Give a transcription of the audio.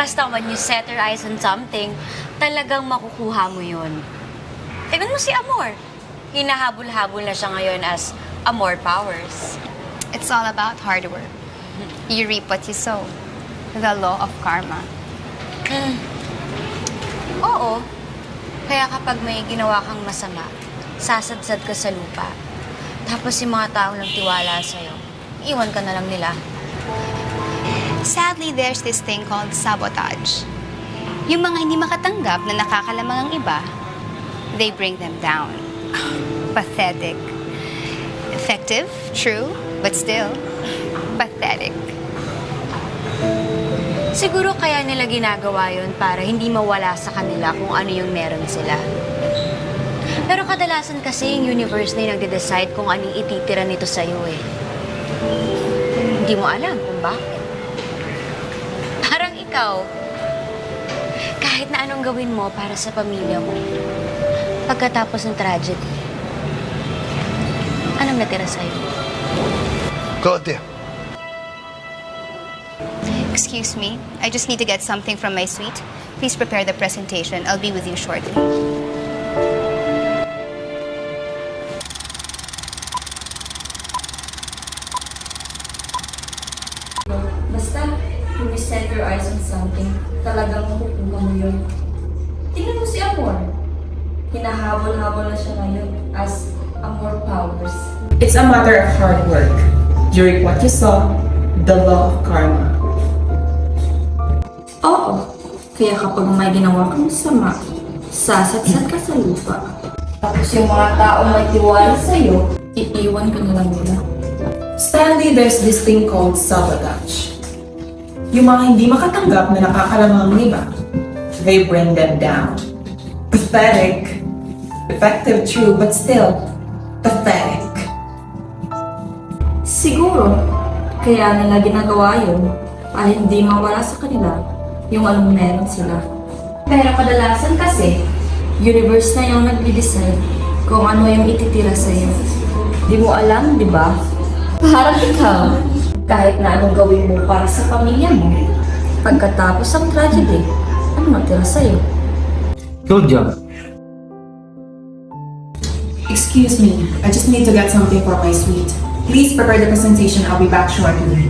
Basta when you set your eyes on something, talagang makukuha mo yun. Tignan mo si Amor. Hinahabol-habol na siya ngayon as Amor Powers. It's all about hard work. You reap what you sow. The law of karma. Oo. Kaya kapag may ginawa kang masama, sasadsad ka sa lupa. Tapos yung mga taong nagtiwala sa'yo, iwan ka na lang nila. Sadly, there's this thing called sabotage. Yung mga hindi makatanggap na nakakalamang ang iba, they bring them down. Pathetic. Effective, true, but still, pathetic. Siguro kaya nila ginagawa yun para hindi mawala sa kanila kung ano yung meron sila. Pero kadalasan kasi yung universe na yung nagde-decide kung anong ititira nito sa'yo eh. Hindi mo alam kung bakit. Parang ikaw, kahit na anong gawin mo para sa pamilya mo, pagkatapos ng tragedy, anong natira sa'yo? Claudia. Excuse me, I just need to get something from my suite. Please prepare the presentation. I'll be with you shortly. Basta, when you set your eyes on something, talagang makukuha mo yun. Tingnan mo si Amor. Hinahabol-habol na siya ngayon as Amor Powers. It's a matter of hard work. You reap what you sow, the law of karma. Oo. Kaya kapag may ginawa kang masama, sasadsad ka sa lupa. Tapos yung mga taong may tiwala sa'yo, iiwan ka na lang nila. Sadly, there's this thing called sabotage. Yung mga hindi makatanggap na nakakalamang ng iba, they bring them down. Pathetic. Effective, true, but still, pathetic. Siguro, kaya nila ginagawa yun para hindi mawala sa kanila yung anong meron sila. Pero kadalasan kasi, universe na yung nag-decide kung ano yung ititira sa'yo. Di mo alam, di ba? Parang ikaw, kahit na anong gawin mo para sa pamilya mo, pagkatapos ng tragedy, ano matira sa'yo? Good job. Excuse me, I just need to get something for my suite. Please prepare the presentation. I'll be back shortly.